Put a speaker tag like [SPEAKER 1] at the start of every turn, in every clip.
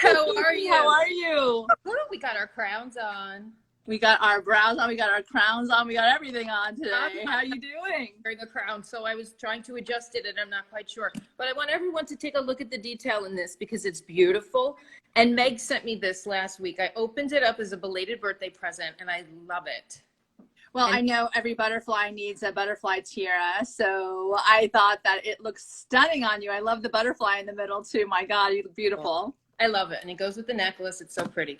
[SPEAKER 1] How are you?
[SPEAKER 2] How are you?
[SPEAKER 1] Ooh, we got our crowns on.
[SPEAKER 2] We got our brows on, we got our crowns on, we got everything on today. How are you doing?
[SPEAKER 1] Wearing a crown, so I was trying to adjust it and I'm not quite sure. But I want everyone to take a look at the detail in this because it's beautiful. And Meg sent me this last week. I opened it up as a belated birthday present and I love it.
[SPEAKER 2] Well, I know every butterfly needs a butterfly tiara, so I thought that it looks stunning on you. I love the butterfly in the middle too. My God, you look beautiful.
[SPEAKER 1] I love it. And it goes with the necklace. It's so pretty.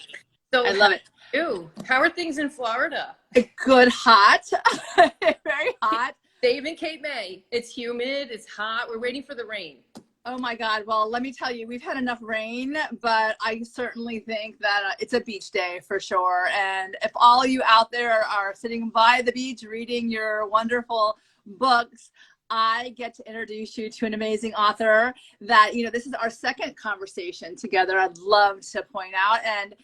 [SPEAKER 1] So
[SPEAKER 2] I love it.
[SPEAKER 1] Ew, how are things in Florida?
[SPEAKER 2] Good, hot, very hot.
[SPEAKER 1] Dave and Cape May. It's humid. It's hot. We're waiting for the rain.
[SPEAKER 2] Oh my God. Well, let me tell you, we've had enough rain, but I certainly think that it's a beach day for sure. And if all you out there are sitting by the beach reading your wonderful books, I get to introduce you to an amazing author that, you know, this is our second conversation together. I'd love to point out. And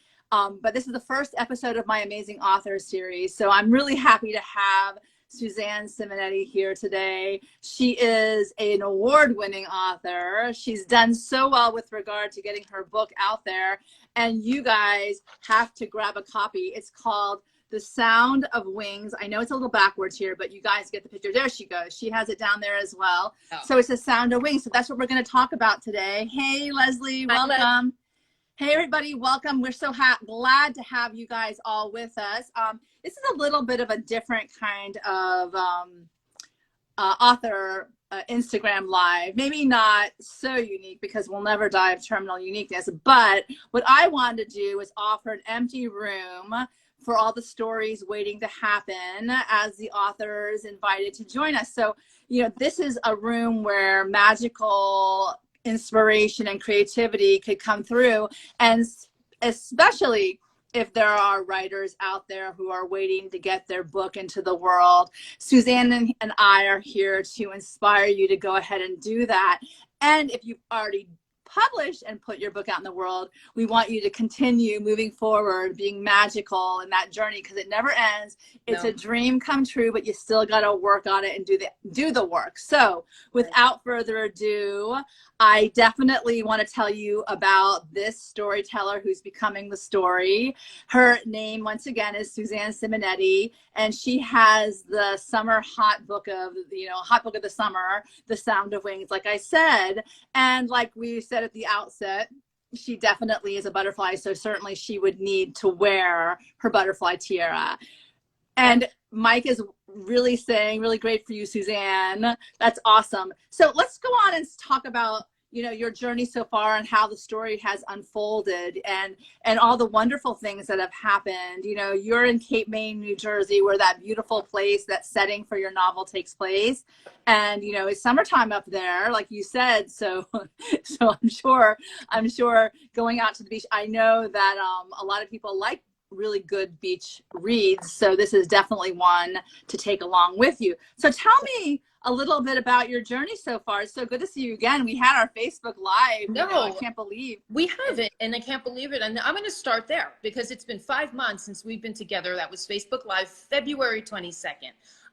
[SPEAKER 2] but this is the first episode of my Amazing Author series. So I'm really happy to have Suzanne Simonetti here today. She is an award-winning author. She's done so well with regard to getting her book out there. And you guys have to grab a copy. It's called The Sound of Wings. I know it's a little backwards here, but you guys get the picture. There she goes. She has it down there as well. Oh. So it's The Sound of Wings. So that's what we're going to talk about today. Hey, Leslie, welcome. Hi, hey, everybody, welcome. We're so glad to have you guys all with us. This is a little bit of a different kind of author Instagram live. Maybe not so unique because we'll never die of terminal uniqueness. But what I wanted to do was offer an empty room for all the stories waiting to happen as the authors invited to join us. So, you know, this is a room where magical inspiration and creativity could come through, and especially if there are writers out there who are waiting to get their book into the world. Suzanne and I are here to inspire you to go ahead and do that. And if you've already published and put your book out in the world, we want you to continue moving forward, being magical in that journey, because it never ends. It's a dream come true, but you still got to work on it and do the work. So without further ado, I definitely want to tell you about this storyteller who's becoming the story. Her name, once again, is Suzanne Simonetti, and she has the summer hot book of the summer, The Sound of Wings, like I said. And like we said at the outset, she definitely is a butterfly, so certainly she would need to wear her butterfly tiara. And Mike is really saying, really great for you, Suzanne. That's awesome. So let's go on and talk about, you know, your journey so far and how the story has unfolded and all the wonderful things that have happened. You know, you're in Cape May, New Jersey, where that beautiful place, that setting for your novel takes place. And, you know, it's summertime up there, like you said. So I'm sure going out to the beach, I know that a lot of people like really good beach reads. So this is definitely one to take along with you. So tell me a little bit about your journey so far. It's so good to see you again. We had our Facebook Live.
[SPEAKER 1] No,
[SPEAKER 2] you know, I can't believe.
[SPEAKER 1] We haven't, and I can't believe it. And I'm going to start there because it's been 5 months since we've been together. That was Facebook Live, February 22nd.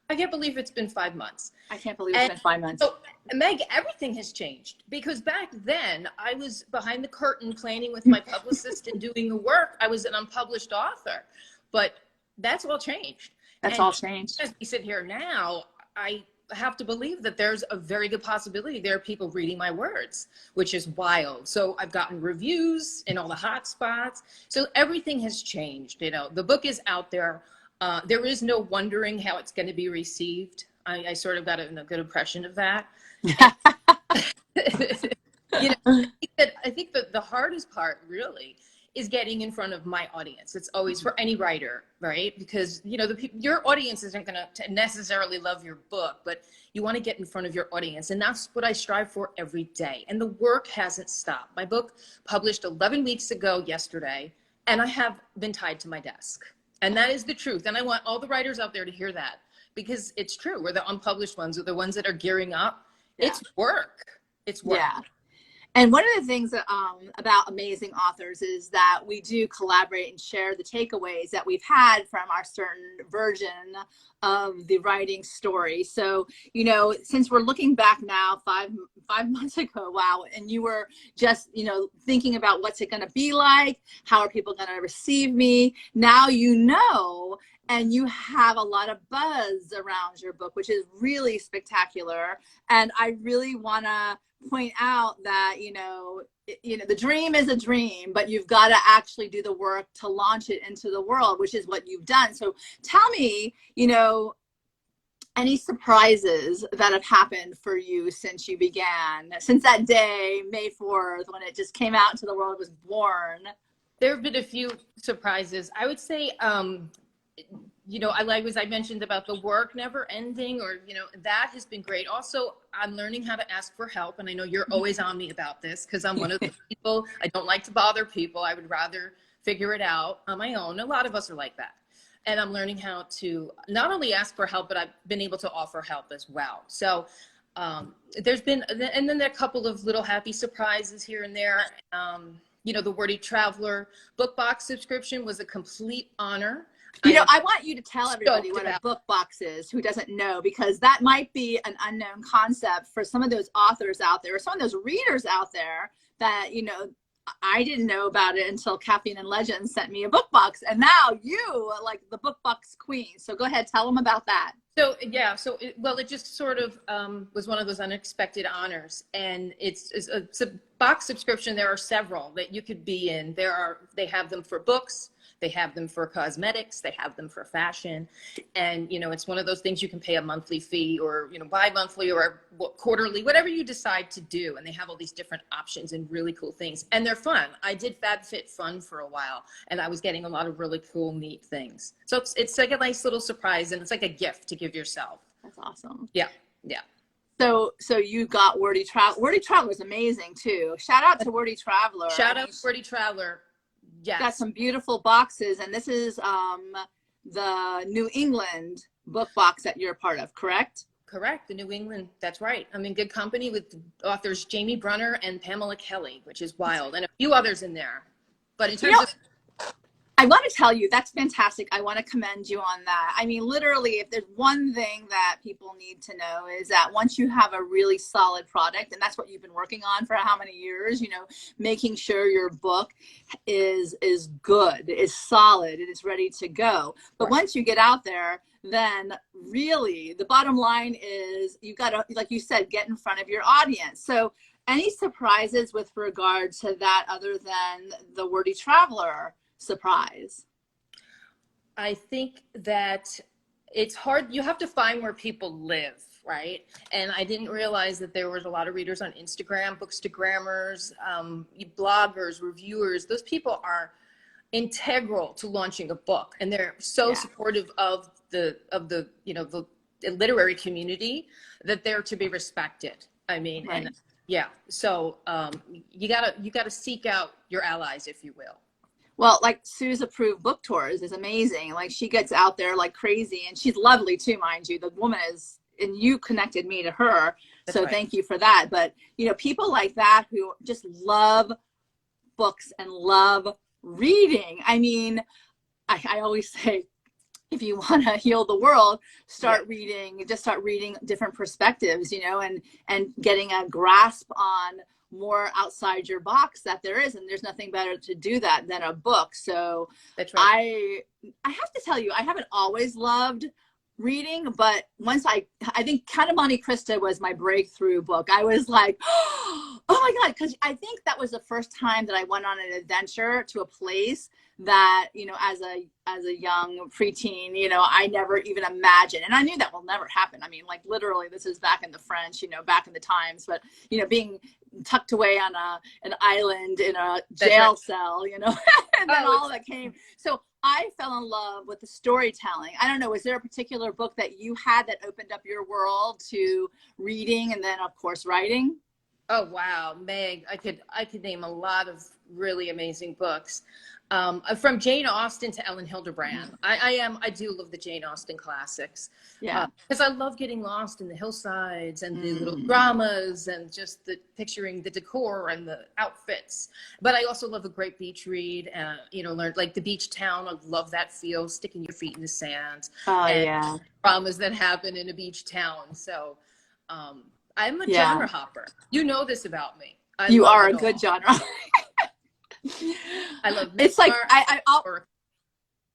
[SPEAKER 1] I can't believe it's been 5 months.
[SPEAKER 2] I can't believe it's been 5 months.
[SPEAKER 1] So, Meg, everything has changed because back then I was behind the curtain planning with my publicist and doing the work. I was an unpublished author, but that's all changed.
[SPEAKER 2] That's all changed.
[SPEAKER 1] As we sit here now, I have to believe that there's a very good possibility there are people reading my words, which is wild. So I've gotten reviews in all the hot spots. So everything has changed. You know, the book is out there. There is no wondering how it's going to be received. I sort of got a good impression of that. You know, I think that the hardest part really is getting in front of my audience. It's always for any writer, right? Because, you know, your audience isn't going to necessarily love your book, but you want to get in front of your audience. And that's what I strive for every day. And the work hasn't stopped. My book published 11 weeks ago yesterday, and I have been tied to my desk. And that is the truth. And I want all the writers out there to hear that because it's true. We're the unpublished ones, or the ones that are gearing up. Yeah. It's work. It's work.
[SPEAKER 2] Yeah. And one of the things about amazing authors is that we do collaborate and share the takeaways that we've had from our certain version of the writing story. So, you know, since we're looking back now, five months ago, wow, and you were just, you know, thinking about what's it going to be like, how are people going to receive me? Now you know, and you have a lot of buzz around your book, which is really spectacular. And I really want to point out that, you know, the dream is a dream, but you've got to actually do the work to launch it into the world, which is what you've done. So tell me, you know, any surprises that have happened for you since you began, since that day, May 4th, when it just came out into the world, was born?
[SPEAKER 1] There have been a few surprises. I would say, you know, I mentioned about the work never ending, or, you know, that has been great. Also, I'm learning how to ask for help. And I know you're always on me about this, because I'm one of the people, I don't like to bother people. I would rather figure it out on my own. A lot of us are like that. And I'm learning how to not only ask for help, but I've been able to offer help as well. So there's been, and then there are a couple of little happy surprises here and there. You know, the Wordy Traveler book box subscription was a complete honor.
[SPEAKER 2] You know, I want you to tell everybody what a book box is, who doesn't know, because that might be an unknown concept for some of those authors out there, or some of those readers out there that, you know, I didn't know about it until Caffeine and Legends sent me a book box, and now you are like the book box queen. So go ahead, tell them about that. So
[SPEAKER 1] yeah, it just sort of was one of those unexpected honors, and it's a box subscription. There are several that you could be in. They have them for books. They have them for cosmetics. They have them for fashion. And, you know, it's one of those things you can pay a monthly fee, or, you know, bi-monthly or quarterly, whatever you decide to do. And they have all these different options and really cool things. And they're fun. I did FabFitFun for a while, and I was getting a lot of really cool, neat things. So it's like a nice little surprise, and it's like a gift to give yourself.
[SPEAKER 2] That's awesome.
[SPEAKER 1] Yeah. Yeah.
[SPEAKER 2] So you got Wordy Traveler. Wordy Traveler is amazing too. Shout out to Wordy Traveler.
[SPEAKER 1] Shout out to Wordy Traveler. Yes.
[SPEAKER 2] Got some beautiful boxes, and this is the New England book box that you're a part of, correct?
[SPEAKER 1] Correct, the New England, that's right. I'm in good company with authors Jamie Brunner and Pamela Kelly, which is wild, and a few others in there. But in terms of...
[SPEAKER 2] I want to tell you, that's fantastic. I want to commend you on that. I mean, literally, if there's one thing that people need to know, is that once you have a really solid product, and that's what you've been working on for how many years, you know, making sure your book is good, is solid, it is ready to go. But right. Once you get out there, then really the bottom line is you've got to, like you said, get in front of your audience. So any surprises with regard to that other than the Wordy Traveler surprise?
[SPEAKER 1] I think that it's hard. You have to find where people live, right? And I didn't realize that there was a lot of readers on Instagram, Bookstagrammers, bloggers, reviewers. Those people are integral to launching a book, and they're so supportive of the you know, the literary community, that they're to be respected. I mean, right. And yeah, so you gotta seek out your allies, if you will.
[SPEAKER 2] Well, like Sue's approved book tours is amazing. Like, she gets out there like crazy, and she's lovely too, mind you. The woman is, and you connected me to her. That's so right. Thank you for that. But, you know, people like that who just love books and love reading. I mean, I always say, if you want to heal the world, start reading, just start reading different perspectives, you know, and getting a grasp on more outside your box that there is, and there's nothing better to do that than a book. So that's right. I have to tell you, I haven't always loved reading, but once I think Count of Monte Cristo was my breakthrough book. I was like, oh my God, because I think that was the first time that I went on an adventure to a place that, you know, as a young preteen, you know, I never even imagined, and I knew that will never happen. I mean, like, literally, this is back in the French, you know, back in the times, but, you know, being tucked away on an island in a jail cell, you know, and then all that came. So I fell in love with the storytelling. I don't know, was there a particular book that you had that opened up your world to reading, and then of course writing?
[SPEAKER 1] Oh wow, Meg, I could name a lot of really amazing books. From Jane Austen to Ellen Hildebrand. I do love the Jane Austen classics.
[SPEAKER 2] Yeah.
[SPEAKER 1] Because I love getting lost in the hillsides and the little dramas and just the picturing the decor and the outfits. But I also love a great beach read. You know, learn like the beach town. I love that feel, sticking your feet in the sand.
[SPEAKER 2] Oh,
[SPEAKER 1] and
[SPEAKER 2] yeah.
[SPEAKER 1] Dramas that happen in a beach town. So I'm a genre hopper. You know this about me.
[SPEAKER 2] You are a good genre.
[SPEAKER 1] I love
[SPEAKER 2] it's like
[SPEAKER 1] I'll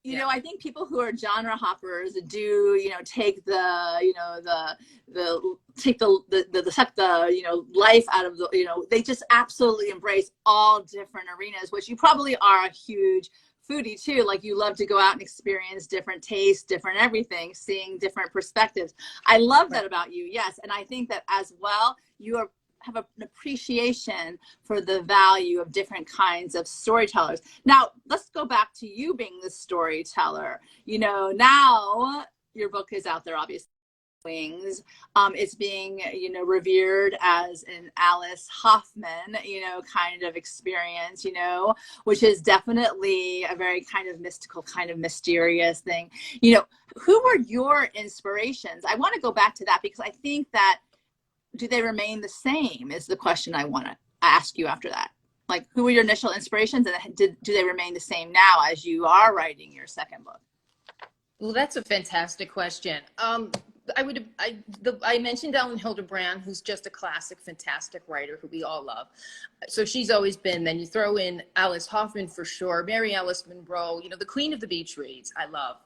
[SPEAKER 2] you know, I think people who are genre hoppers do, you know, take the, you know, take the you know, life out of the, you know, they just absolutely embrace all different arenas, which you probably are a huge foodie too. Like you love to go out and experience different tastes, different everything, seeing different perspectives. I love that about you. Yes. And I think that as well, you have an appreciation for the value of different kinds of storytellers. Now, let's go back to you being the storyteller. You know, now your book is out there, obviously. Wings. It's being, you know, revered as an Alice Hoffman, you know, kind of experience, you know, which is definitely a very kind of mystical, kind of mysterious thing. You know, who were your inspirations? I want to go back to that because I think that, do they remain the same is the question I want to ask you after that. Like, who were your initial inspirations, and do they remain the same now as you are writing your second book?
[SPEAKER 1] Well, that's a fantastic question. I mentioned Ellen Hildebrand, who's just a classic, fantastic writer who we all love. So she's always been. Then you throw in Alice Hoffman for sure, Mary Alice Monroe, you know, the queen of the beach reads. I love.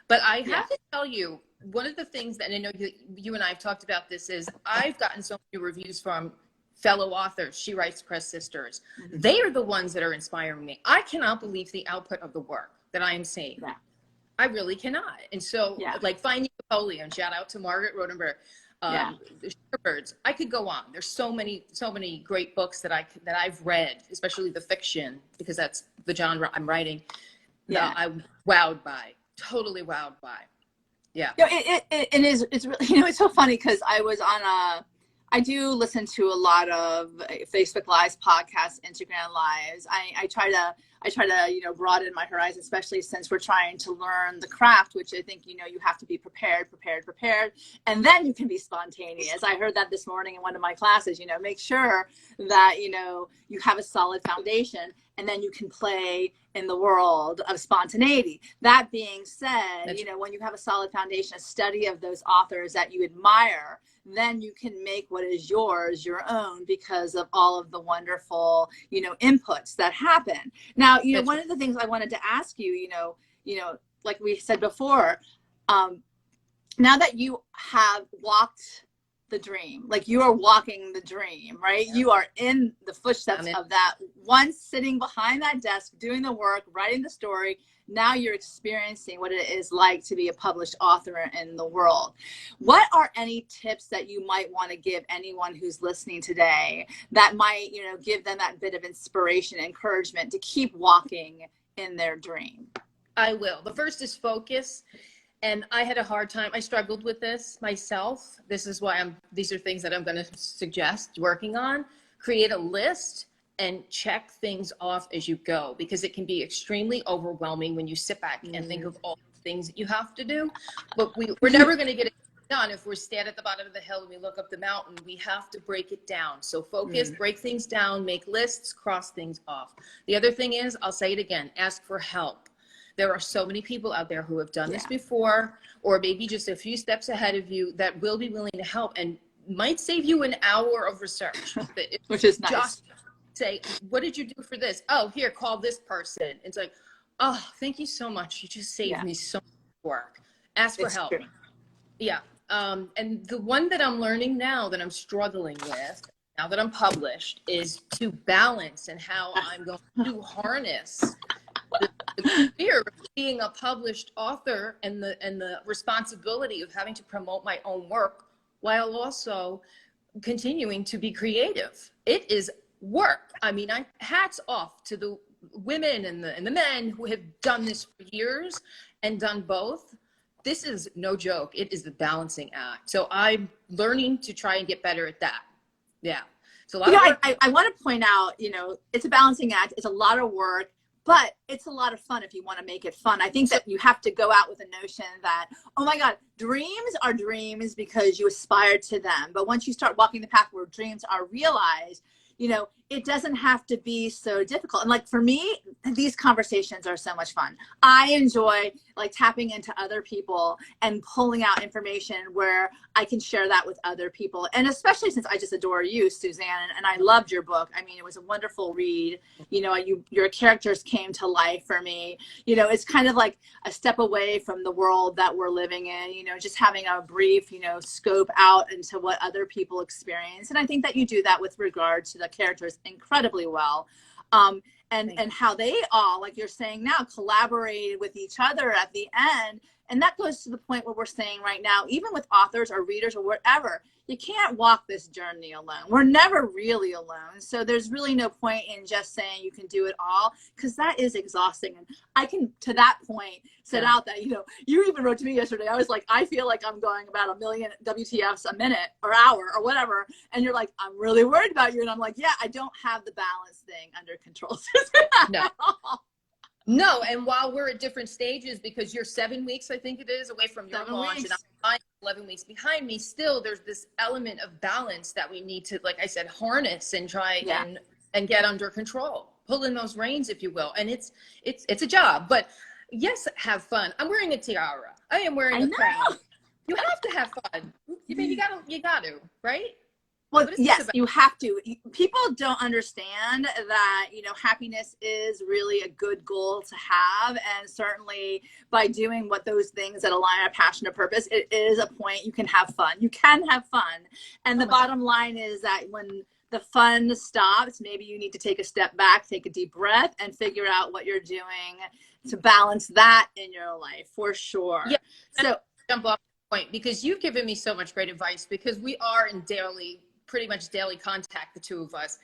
[SPEAKER 1] But I have to tell you, one of the things that, and I know you and I have talked about this, is I've gotten so many reviews from fellow authors, She Writes Press sisters. They are the ones that are inspiring me. I cannot believe the output of the work that I am seeing. Yeah. I really cannot. And so, like Finding Napoleon, shout out to Margaret Rodenberg, the Shorebirds. I could go on. There's so many great books that I've read, especially the fiction, because that's the genre I'm writing. That I'm wowed by. Totally wowed by. Yeah.
[SPEAKER 2] You know, it's really, you know, it's so funny because I do listen to a lot of Facebook Lives, podcasts, Instagram Lives. I try to, you know, broaden my horizon, especially since we're trying to learn the craft, which I think, you know, you have to be prepared, and then you can be spontaneous. I heard that this morning in one of my classes, you know, make sure that, you know, you have a solid foundation, and then you can play in the world of spontaneity. That being said, you know, when you have a solid foundation, a study of those authors that you admire, then you can make what is yours your own because of all of the wonderful, you know, inputs that happen. Now, you know, one of the things I wanted to ask you, you know, like we said before, now that you have walked the dream, like you are walking the dream, right? Yeah. You are in the footsteps of that. Once sitting behind that desk, doing the work, writing the story, now you're experiencing what it is like to be a published author in the world. What are any tips that you might want to give anyone who's listening today that might, you know, give them that bit of inspiration, encouragement to keep walking in their dream?
[SPEAKER 1] I will. The first is focus. And I had a hard time. I struggled with this myself. This is why these are things that I'm going to suggest working on. Create a list and check things off as you go, because it can be extremely overwhelming when you sit back and think of all the things that you have to do. But we're never going to get it done if we're stand at the bottom of the hill and we look up the mountain. We have to break it down. So focus, break things down, make lists, cross things off. The other thing is, I'll say it again, ask for help. There are so many people out there who have done this before, or maybe just a few steps ahead of you, that will be willing to help and might save you an hour of research.
[SPEAKER 2] Which is nice.
[SPEAKER 1] Just say, what did you do for this? Oh, here, call this person. It's like, oh, thank you so much. You just saved me so much work. Ask for help. True. Yeah. And the one that I'm learning now that I'm struggling with, now that I'm published, is to balance and how I'm going to harness the fear of being a published author and the responsibility of having to promote my own work while also continuing to be creative. It is work. I mean, hats off to the women and the men who have done this for years and done both. This is no joke. It is the balancing act. So I'm learning to try and get better at that. Yeah. So
[SPEAKER 2] I want to point out, you know, it's a balancing act. It's a lot of work. but it's a lot of fun if you want to make it fun. I think that you have to go out with a notion that, oh my God, dreams are dreams because you aspire to them. But once you start walking the path where dreams are realized, you know, it doesn't have to be so difficult. And like for me, these conversations are so much fun. I enjoy like tapping into other people and pulling out information where I can share that with other people. And especially since I just adore you, Suzanne, and I loved your book. I mean, it was a wonderful read. You know, your characters came to life for me. You know, it's kind of like a step away from the world that we're living in, you know, just having a brief, you know, scope out into what other people experience. And I think that you do that with regard to the characters incredibly well. And how they all, like you're saying now, collaborated with each other at the end. And that goes to the point where we're saying right now, even with authors or readers or whatever, you can't walk this journey alone. We're never really alone. So there's really no point in just saying you can do it all, because that is exhausting. And I can, to that point, set out that, you know, you even wrote to me yesterday. I was like, I feel like I'm going about 1 million WTFs a minute or hour or whatever. And you're like, I'm really worried about you. And I'm like, yeah, I don't have the balance thing under control.
[SPEAKER 1] No. No, and while we're at different stages, because you're 7 weeks, I think it is, away from your launch, and I'm 11 weeks behind me, still there's this element of balance that we need to, like I said, harness and try and get under control, pull in those reins, if you will. And it's a job, but yes, have fun. I'm wearing a tiara. I am wearing a crown. You have to have fun. You mean, you got to, right?
[SPEAKER 2] Well, yes, you have to. People don't understand that, you know, happiness is really a good goal to have. And certainly by doing what those things that align our passion or purpose, it is a point you can have fun. You can have fun. And the bottom line is that when the fun stops, maybe you need to take a step back, take a deep breath, and figure out what you're doing to balance that in your life, for sure.
[SPEAKER 1] Yeah.
[SPEAKER 2] So
[SPEAKER 1] jump off the point, because you've given me so much great advice, because we are in pretty much daily contact, the two of us.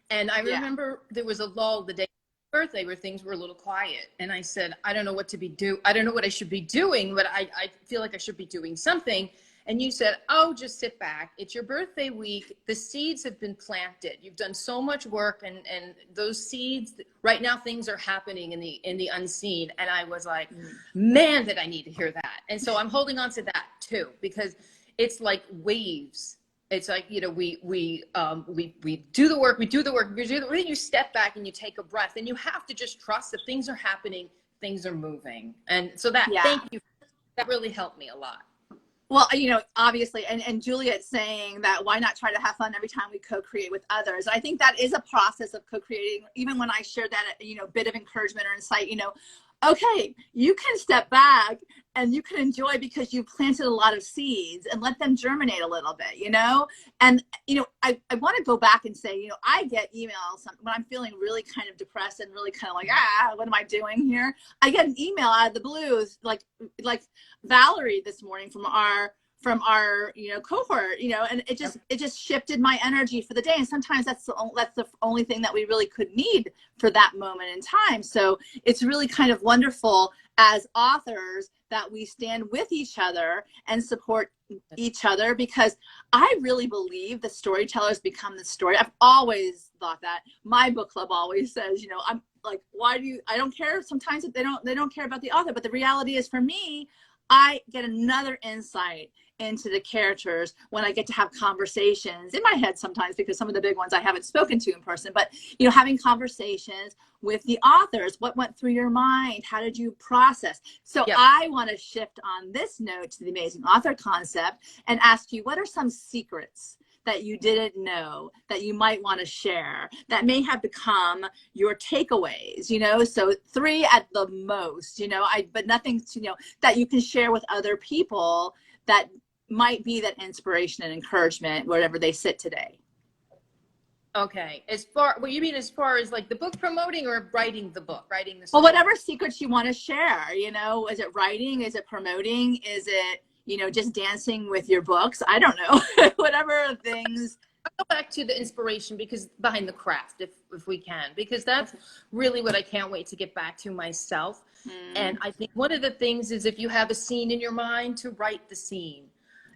[SPEAKER 1] And I remember there was a lull the day of my birthday where things were a little quiet. And I said, I don't know what I don't know what I should be doing, but I feel like I should be doing something. And you said, oh, just sit back. It's your birthday week. The seeds have been planted. You've done so much work, and those seeds, right now things are happening in the unseen. And I was like, man, did I need to hear that. And so I'm holding on to that too, because it's like waves. It's like, you know, we do the work, then you step back and you take a breath, and you have to just trust that things are happening, things are moving. And so thank you. That really helped me a lot.
[SPEAKER 2] Well, you know, obviously, and Juliet's saying that why not try to have fun every time we co-create with others? I think that is a process of co-creating. Even when I shared that, you know, bit of encouragement or insight, you know, okay, you can step back and you can enjoy because you planted a lot of seeds, and let them germinate a little bit, you know? And, you know, I want to go back and say, you know, I get emails when I'm feeling really kind of depressed and really kind of like, what am I doing here? I get an email out of the blues, like Valerie this morning from our you know, cohort, you know, and it just shifted my energy for the day. And sometimes that's the only thing that we really could need for that moment in time. So it's really kind of wonderful as authors that we stand with each other and support each other, because I really believe the storytellers become the story. I've always thought that. My book club always says, you know, I'm like, I don't care. Sometimes they don't care about the author, but the reality is, for me, I get another insight into the characters when I get to have conversations in my head sometimes, because some of the big ones I haven't spoken to in person, but, you know, having conversations with the authors, what went through your mind? How did you process? So I want to shift on this note to the amazing author concept and ask you, what are some secrets that you didn't know that you might want to share that may have become your takeaways, you know? So 3 at the most, you know, but nothing, you know, that you can share with other people that might be that inspiration and encouragement wherever they sit today.
[SPEAKER 1] Okay. What you mean as far as like the book promoting, or writing the book, writing the story?
[SPEAKER 2] Well, whatever secrets you want to share, you know, is it writing? Is it promoting? Is it, you know, just dancing with your books? I don't know. Whatever things.
[SPEAKER 1] I'll go back to the inspiration, because behind the craft, if we can, because that's really what I can't wait to get back to myself. And I think one of the things is, if you have a scene in your mind, to write the scene.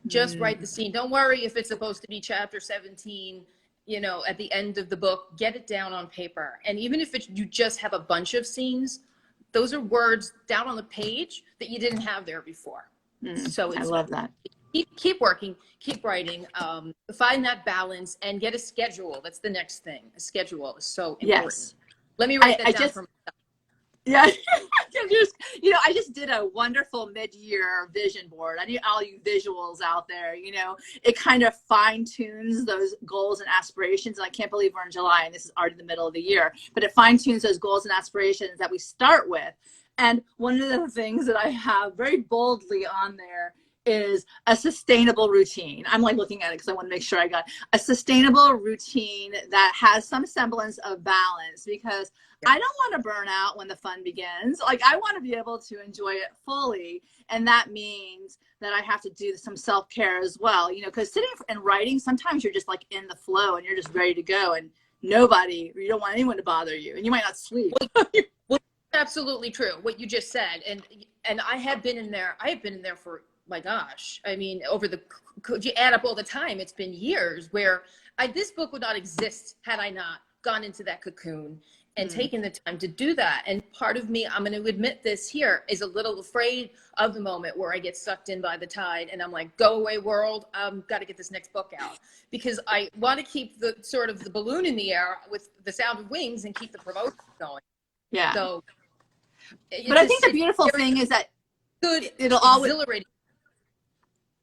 [SPEAKER 1] Just write the scene. Don't worry if it's supposed to be chapter 17 you know, at the end of the book, get it down on paper. And even if you just have a bunch of scenes, those are words down on the page that you didn't have there before. So
[SPEAKER 2] I love that.
[SPEAKER 1] Keep working, keep writing, find that balance and get a schedule. That's the next thing. A schedule is so important. Yes. Let me write that down for myself.
[SPEAKER 2] Yeah. You know, I just did a wonderful mid-year vision board. I need all you visuals out there, you know, it kind of fine tunes those goals and aspirations. And I can't believe we're in July and this is already the middle of the year, but it fine tunes those goals and aspirations that we start with. And one of the things that I have very boldly on there is a sustainable routine. I'm like looking at it because I want to make sure I got a sustainable routine that has some semblance of balance, because I don't want to burn out when the fun begins. Like, I want to be able to enjoy it fully. And that means that I have to do some self-care as well, you know, because sitting and writing, sometimes you're just like in the flow and you're just ready to go, and you don't want anyone to bother you, and you might not sleep.
[SPEAKER 1] Well, absolutely true. What you just said. And I have been in there. I have been in there for, my gosh, I mean, could you add up all the time? It's been years where this book would not exist had I not gone into that cocoon and taken the time to do that. And part of me, I'm going to admit this here, is a little afraid of the moment where I get sucked in by the tide and I'm like, go away world, I've got to get this next book out, because I want to keep the sort of the balloon in the air with the sound of wings and keep the promotion going.
[SPEAKER 2] Yeah.
[SPEAKER 1] So,
[SPEAKER 2] but I think the beautiful thing is that it'll always exhilarating.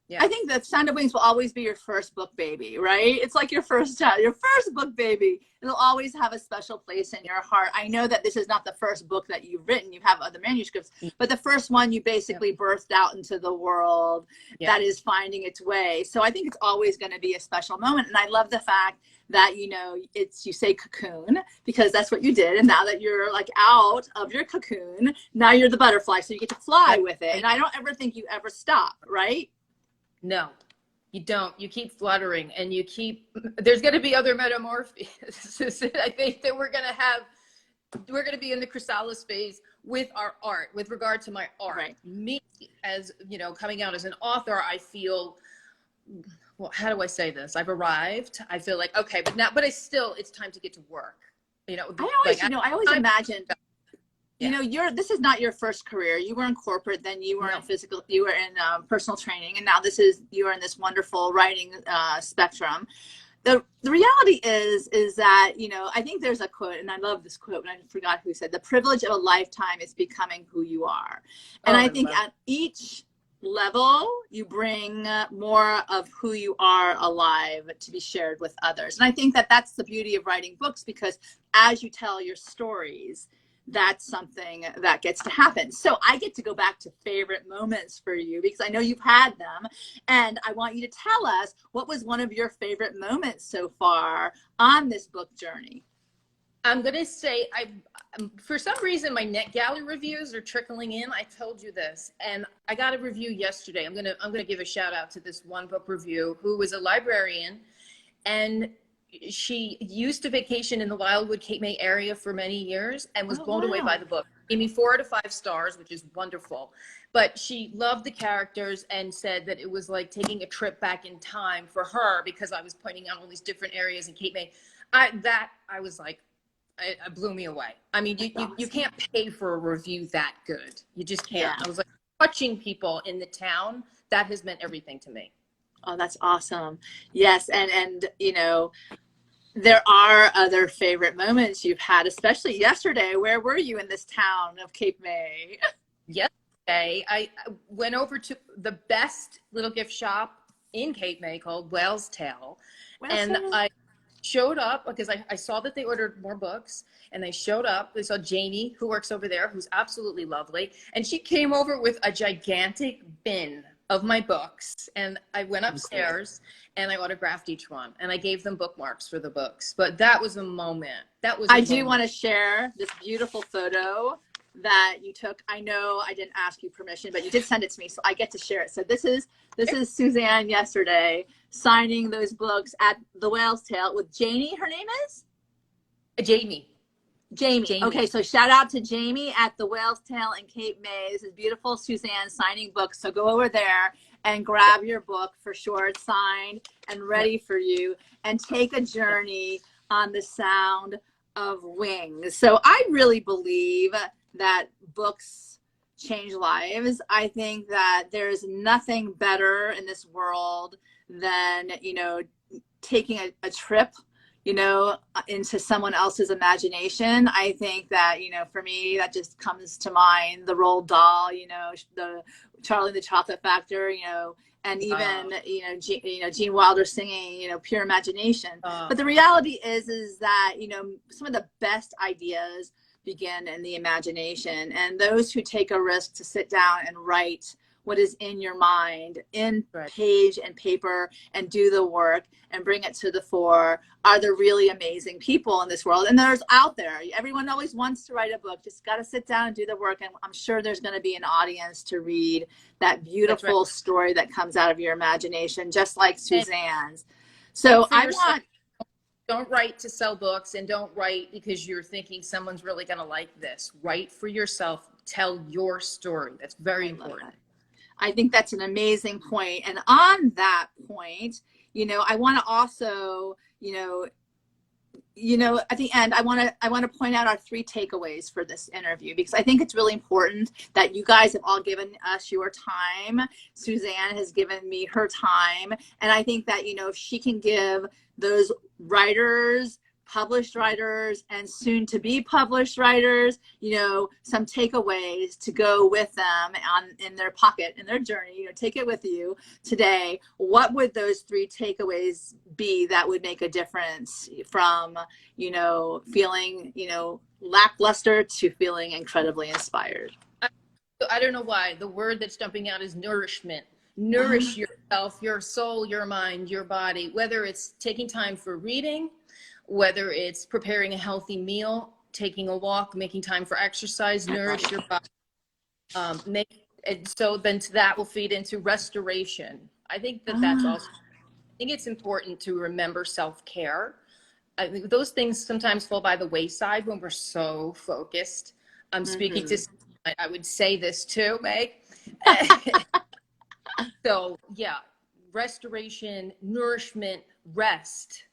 [SPEAKER 2] Yeah. I think that Sound of Wings will always be your first book baby, right? It's like your first child, your first book baby. It'll always have a special place in your heart. I know that this is not the first book that you've written. You have other manuscripts, but the first one you basically birthed out into the world that is finding its way. So I think it's always going to be a special moment. And I love the fact that, you know, you say cocoon because that's what you did. And now that you're like out of your cocoon, now you're the butterfly. So you get to fly with it. And I don't ever think you ever stop, right?
[SPEAKER 1] No, you don't. You keep fluttering and there's going to be other metamorphoses. I think that we're going to be in the chrysalis phase with our art, with regard to my art. Right. Me, as you know, coming out as an author, I feel, well, how do I say this? I've arrived. I feel like, okay, but it's time to get to work. You know,
[SPEAKER 2] I always imagined, you know, this is not your first career. You were in corporate, then you were in personal training, and now you are in this wonderful writing spectrum. The reality is that, you know, I think there's a quote, and I love this quote, and I forgot who said, the privilege of a lifetime is becoming who you are. And I think at each level, you bring more of who you are alive to be shared with others. And I think that that's the beauty of writing books, because as you tell your stories, that's something that gets to happen. So I get to go back to favorite moments for you, because I know you've had them. And I want you to tell us, what was one of your favorite moments so far on this book journey?
[SPEAKER 1] I'm going to say, for some reason, my NetGalley reviews are trickling in. I told you this, and I got a review yesterday. I'm going to give a shout out to this one book review who was a librarian, and she used to vacation in the Wildwood, Cape May area for many years and was blown away by the book. Gave me 4 out of 5 stars, which is wonderful. But she loved the characters and said that it was like taking a trip back in time for her, because I was pointing out all these different areas in Cape May. I was like, it blew me away. I mean, you can't pay for a review that good. You just can't. Yeah. I was like, touching people in the town, that has meant everything to me.
[SPEAKER 2] Oh, that's awesome. Yes. And you know, there are other favorite moments you've had, especially yesterday. Where were you in this town of Cape May?
[SPEAKER 1] Yesterday, I went over to the best little gift shop in Cape May called Whale's Tail. And I showed up because I saw that they ordered more books, and I showed up. They saw Jamie, who works over there, who's absolutely lovely. And she came over with a gigantic bin of my books, and I went upstairs and I autographed each one, and I gave them bookmarks for the books. But that was a moment. I do want to share this beautiful photo that you took. I know I didn't ask you permission, but you did send it to me, so I get to share it. So this is Suzanne yesterday signing those books at the Whale's Tail with Janie. Her name is Jamie.
[SPEAKER 2] Okay, so shout out to Jamie at the Whale's Tail in Cape May. This is beautiful Suzanne signing books. So go over there and grab your book, for sure it's signed and ready for you, and take a journey on the sound of wings. So I really believe that books change lives. I think that there's nothing better in this world than, taking a trip, into someone else's imagination. I think that, for me, that just comes to mind the Roald Dahl, the Charlie and the Chocolate Factory, and even, Gene Wilder singing, Pure Imagination. But the reality is that, some of the best ideas begin in the imagination, and those who take a risk to sit down and write what is in your mind in page and paper and do the work and bring it to the fore are the really amazing people in this world. And there's out there. Everyone always wants to write a book. Just got to sit down and do the work. And I'm sure there's going to be an audience to read that beautiful story that comes out of your imagination, just like Suzanne's. So
[SPEAKER 1] don't write to sell books, and don't write because you're thinking someone's really going to like this. Write for yourself. Tell your story. That's very important.
[SPEAKER 2] I think that's an amazing point. And on that point, I want to also, at the end, I want to point out our 3 takeaways for this interview, because I think it's really important that you guys have all given us your time. Suzanne has given me her time. And I think that, if she can give those writers, published writers, and soon to be published writers, some takeaways to go with them in their pocket, in their journey, take it with you today. What would those 3 takeaways be that would make a difference from, feeling, lackluster to feeling incredibly inspired?
[SPEAKER 1] I don't know why. The word that's jumping out is nourishment. Nourish yourself, your soul, your mind, your body, whether it's taking time for reading, whether it's preparing a healthy meal, taking a walk, making time for exercise. Nourish your body. And so then that will feed into restoration. I think that's also, I think it's important to remember self-care. I think those things sometimes fall by the wayside when we're so focused. I'm speaking to, I would say this too, Meg. So yeah, restoration, nourishment, rest.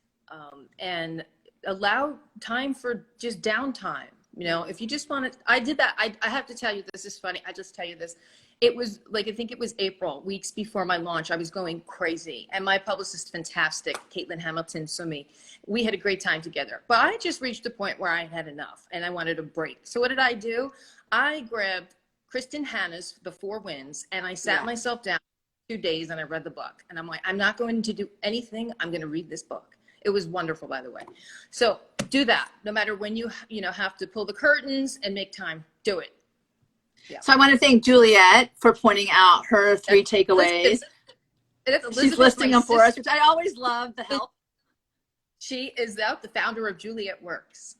[SPEAKER 1] And allow time for just downtime. If you just want to, I did that. I have to tell you, this is funny. I just tell you this. It was like, I think it was April, weeks before my launch. I was going crazy. And my publicist, fantastic, Caitlin Hamilton Sumi, we had a great time together. But I just reached a point where I had enough and I wanted a break. So what did I do? I grabbed Kristen Hanna's The 4 Winds, and I sat myself down 2 days and I read the book. And I'm like, I'm not going to do anything. I'm going to read this book. It was wonderful, by the way. So do that. No matter when you have to pull the curtains and make time, do it. Yeah.
[SPEAKER 2] So I want to thank Juliet for pointing out her 3 takeaways. She's listing them for us, which I always love the help.
[SPEAKER 1] She is the founder of Juliet Works.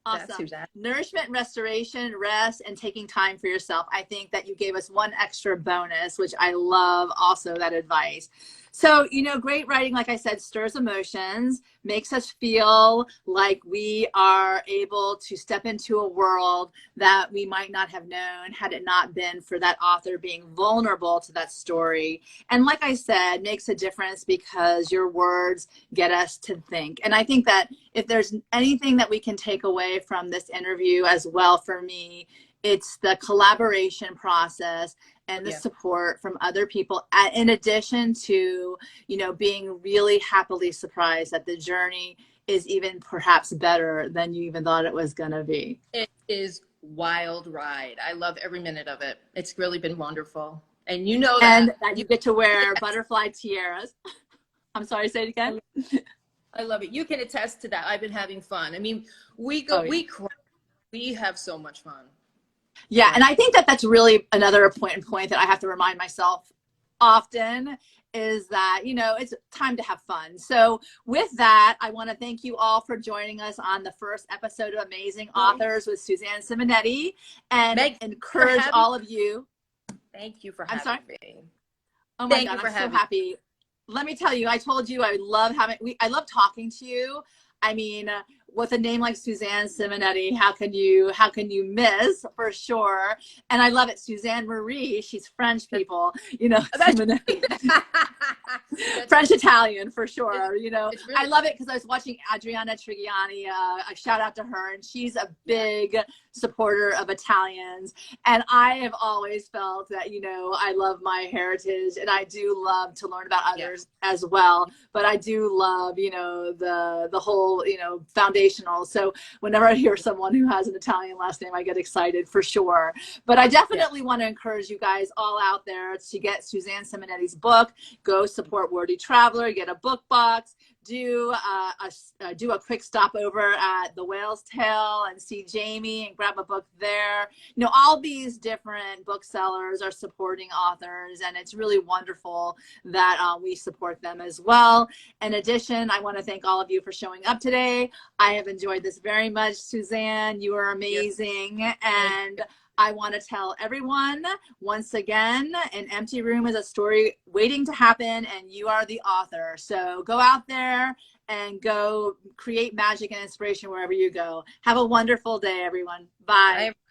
[SPEAKER 2] Awesome. Nourishment, restoration, rest, and taking time for yourself. I think that you gave us one extra bonus, which I love also that advice. So, great writing, like I said, stirs emotions, makes us feel like we are able to step into a world that we might not have known had it not been for that author being vulnerable to that story. And like I said, makes a difference because your words get us to think. And I think that if there's anything that we can take away from this interview as well, for me, it's the collaboration process and the support from other people, in addition to, being really happily surprised that the journey is even perhaps better than you even thought it was going to be.
[SPEAKER 1] It is wild ride. I love every minute of it. It's really been wonderful. And you know that.
[SPEAKER 2] And that you get to wear butterfly tiaras. I'm sorry, say it again.
[SPEAKER 1] I love it. You can attest to that. I've been having fun. I mean, we have so much fun.
[SPEAKER 2] Yeah, and I think that that's really another important point that I have to remind myself often, is that, it's time to have fun. So with that, I want to thank you all for joining us on the first episode of Amazing Authors with Suzanne Simonetti, and encourage all of you.
[SPEAKER 1] Thank you for having me.
[SPEAKER 2] Oh my God, I'm so happy. Let me tell you, I told you I love talking to you. I mean, with a name like Suzanne Simonetti, how can you miss, for sure? And I love it. Suzanne Marie, she's French, people, you know, Simonetti. French Italian for sure. You know, really, I love it because I was watching Adriana Trigiani, a shout out to her, and she's a big supporter of Italians. And I have always felt that, you know, I love my heritage and I do love to learn about others as well. But I do love, you know, the whole, you know, foundational. So whenever I hear someone who has an Italian last name, I get excited for sure. But I definitely want to encourage you guys all out there to get Suzanne Simonetti's book. Go support Wordy Traveler, get a book box, do a quick stopover at the Whale's Tail and see Jamie and grab a book there. You know, all these different booksellers are supporting authors, and it's really wonderful that we support them as well. In addition, I want to thank all of you for showing up today. I have enjoyed this very much. Suzanne, you are amazing. And I want to tell everyone once again, an empty room is a story waiting to happen, and you are the author. So go out there and go create magic and inspiration wherever you go. Have a wonderful day, everyone. Bye. Bye.